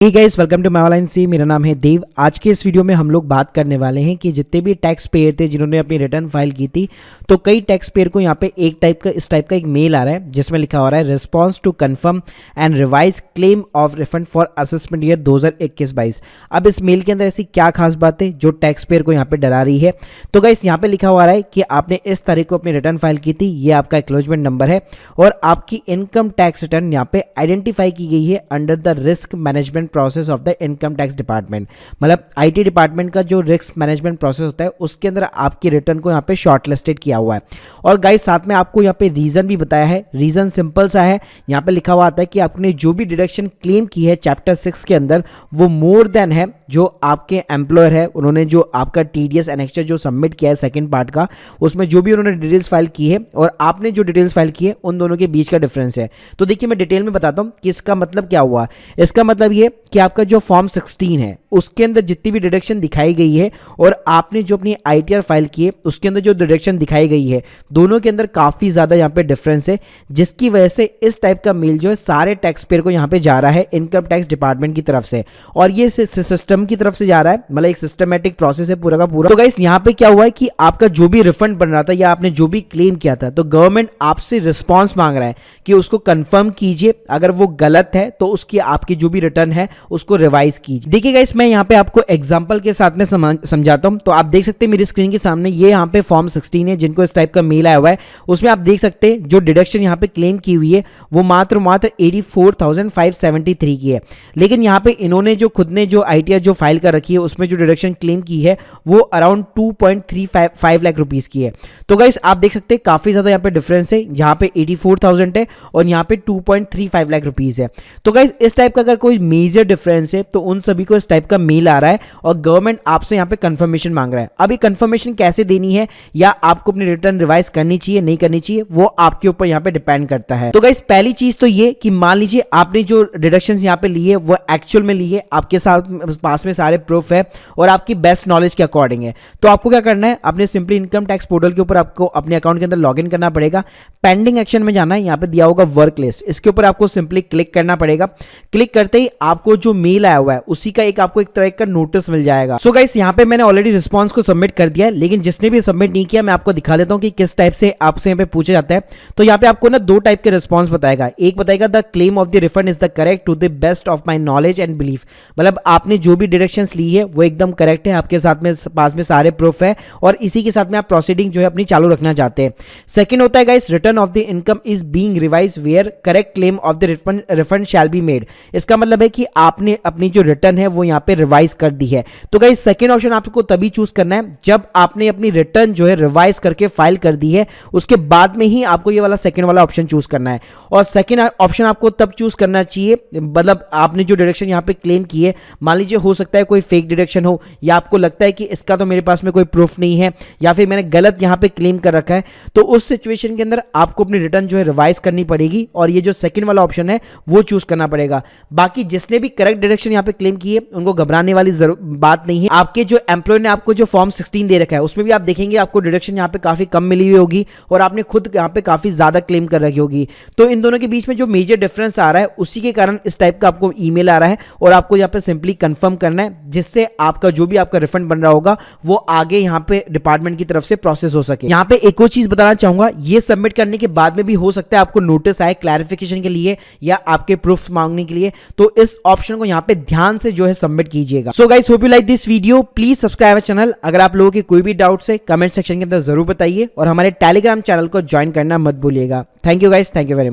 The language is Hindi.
Hey guys, welcome to my online सी। मेरा नाम है देव। आज के इस वीडियो में हम लोग बात करने वाले हैं कि जितने भी टैक्स पेयर थे जिन्होंने अपनी रिटर्न फाइल की थी, तो कई टैक्स पेयर को यहाँ पे इस टाइप का एक मेल आ रहा है जिसमें लिखा हो रहा है response to confirm and revise claim of refund for assessment year 2021-22। अब इस मेल के अंदर ऐसी क्या खास बात है जो टैक्स पेयर को यहाँ पे डरा रही है? तो गाइस, यहाँ पे लिखा हुआ है कि आपने इस तारीख को अपनी रिटर्न फाइल की थी, ये आपका एक्नॉलेजमेंट नंबर है और आपकी इनकम टैक्स रिटर्न यहाँ पे आइडेंटिफाई की गई है under the risk management process of the income tax department. मतलब आईटी डिपार्टमेंट का जो रिस्क मैनेजमेंट प्रोसेस होता है उसके अंदर आपकी रिटर्न को यहाँ पे शॉर्टलिस्टेड किया हुआ है। और गाइस, साथ में आपको यहाँ पे रीजन भी बताया है। रीजन सिंपल सा है, यहाँ पे लिखा हुआ आता है कि आपने जो भी डिडक्शन क्लेम की है चैप्टर 6 के अंदर वो मोर देन है जो आपके एम्प्लॉयर है, उन्होंने जो आपका टीडीएस एनेक्चर जो सबमिट किया है सेकंड पार्ट का, उसमें जो भी उन्होंने डिटेल्स फाइल की है और आपने जो डिटेल्स फाइल की है उन दोनों के बीच का डिफरेंस है। तो देखिए, मैं डिटेल में बताता हूँ कि इसका मतलब क्या हुआ। इसका मतलब ये कि आपका जो फॉर्म 16 है उसके अंदर जितनी भी डिडक्शन दिखाई गई है और आपने जो अपनी आईटीआर फाइल की है उसके अंदर जो डिडक्शन दिखाई गई है, दोनों के अंदर काफ़ी ज़्यादा यहाँ पे डिफरेंस है, जिसकी वजह से इस टाइप का मेल जो है सारे टैक्स पेयर को यहाँ पे जा रहा है इनकम टैक्स डिपार्टमेंट की तरफ से। और ये सिस्टम की तरफ से जा रहा है, मतलब एक सिस्टमेटिक प्रोसेस है पूरा का पूरा। तो गाइस, यहाँ पे क्या हुआ है कि आपका जो भी रिफंड बन रहा था या आपने जो भी क्लेम किया था, तो गवर्नमेंट आपसे रिस्पॉन्स मांग रहा है कि उसको कंफर्म कीजिए, अगर वो गलत है तो उसकी आपकी जो भी रिटर्न है उसको रिवाइज कीजिए। देखिए गाइस, मैं यहाँ पे आपको एग्जांपल के साथ में समझाता हूँ। तो आप देख सकते हैं मेरी स्क्रीन के सामने ये यहाँ पे फॉर्म 16 है जिनको इस टाइप का मेल आया हुआ है। उसमें आप देख सकते हैं जो डिडक्शन यहाँ पे क्लेम की हुई है वो मात्र 84,573 की है, लेकिन यहाँ पे इन्होंने जो खुद ने जो आईटीआर जो फाइल कर रखी है उसमें जो डिडक्शन क्लेम की है वो अराउंड 2.35 लाख रुपीस की है। तो गाइस, आप देख सकते हैं काफी ज्यादा यहाँ पे डिफरेंस है, यहाँ पे 84,000 है और यहाँ पे 2.35 लाख रुपीस है। तो गाइस, इस टाइप का अगर कोई मेजर डिफरेंस है तो उन सभी को इस टाइप का मेल आ रहा है और गवर्नमेंट आपसे यहाँ पे कंफर्मेशन मांग रहा है। अब ये कंफर्मेशन कैसे देनी है या आपको अपनी रिटर्न रिवाइज करनी चाहिए नहीं करनी चाहिए, वो आपके ऊपर यहाँ पे डिपेंड करता है। तो गाइस, पहली चीज तो ये कि मान लीजिए आपने जो डिडक्शंस यहाँ पे ली है वो एक्चुअल में ली है, आपके साथ पास में सारे प्रूफ है और आपकी बेस्ट नॉलेज के अकॉर्डिंग है, तो आपको क्या करना है, अपने सिंपली इनकम टैक्स पोर्टल के ऊपर आपको अपने अकाउंट के अंदर लॉगिन करना पड़ेगा। पेंडिंग एक्शन में जाना है, यहाँ पे दिया होगा वर्क लिस्ट, इसके ऊपर आपको सिंपली क्लिक करना पड़ेगा। क्लिक करते ही आपको जो मेल आया हुआ है उसी का आपको एक तरह का नोटिस मिल जाएगा। सो गाइस, यहाँ पे मैंने ऑलरेडी रिस्पॉन्स को सबमिट कर दिया है, लेकिन जिसने भी सबमिट नहीं किया मैं आपको दिखा देता हूँ कि किस टाइप से आपसे यहाँ पे पूछा जाता है। तो यहाँ पे आपको ना दो टाइप के रिस्पॉन्स बताएगा। एक बताएगा the claim of the refund is the correct to the best of my knowledge and belief, मतलब आपने जो भी डिरेक्शंस ली है वो एकदम करेक्ट है, आपके साथ में पास में सारे प्रूफ है और इसी के साथ में आप प्रोसीडिंग जो है अपनी चालू रखना चाहते हैं। सेकंड होता है guys return of the income is being revise where correct claim of the refund shall be made. इसका मतलब है कि आपने अपनी जो रिटर्न है वो यहाँ पे रिवाइज कर दी है। तो गाइस, सेकंड ऑप्शन आपको तभी चूज करना है जब आपने अपनी रिटर्न जो है रिवाइज करके फाइल कर दी है, उसके बाद में ही आपको ये वाला सेकंड वाला ऑप्शन चूज करना है। और सेकंड ऑप्शन आपको तब चूज करना चाहिए, मतलब आपने जो डिडक्शन यहाँ पे क्लेम की है, मान लीजिए हो सकता है कोई फेक डिडक्शन हो या आपको लगता है कि इसका तो मेरे पास में कोई प्रूफ नहीं है या फिर मैंने गलत यहाँ पे क्लेम कर रखा है, तो उस सिचुएशन के अंदर आपको अपनी रिटर्न जो है रिवाइज करनी पड़ेगी और ये जो सेकंड वाला ऑप्शन है वो चूज करना पड़ेगा। बाकी जिसने भी करेक्ट डिडक्शन यहाँ पे क्लेम की है उनको घबराने वाली बात नहीं है। आपके जो एम्प्लॉयर ने आपको जो फॉर्म 16 दे रखा है उसमें भी आप देखेंगे आपको डिडक्शन यहाँ पे काफी कम मिली हुई होगी और आपने खुद यहाँ पे काफी ज्यादा क्लेम कर रखी होगी। तो इन दोनों के बीच में जो मेजर डिफरेंस आ रहा है उसी के कारण इस टाइप का आपको ईमेल आ रहा है और आपको यहाँ पे सिंपली कंफर्म करना है, जिससे आपका जो भी आपका रिफंड बन रहा होगा वो आगे यहाँ पे डिपार्टमेंट की तरफ से प्रोसेस हो सके। यहाँ पे एक और चीज बताना चाहूंगा, ये सबमिट करने के बाद में भी हो सकता है आपको नोटिस आए क्लैरिफिकेशन के लिए या आपके प्रूफ मांगने के लिए, तो इस ऑप्शन को यहाँ पे ध्यान से जो है सबमिट कीजिएगा। So guys, hope you like this video, please subscribe our channel. अगर आप लोगों के कोई भी डाउट्स है कमेंट सेक्शन के अंदर जरूर बताइए और हमारे टेलीग्राम चैनल को ज्वाइन करना मत भूलिएगा। Thank you guys, thank you very much.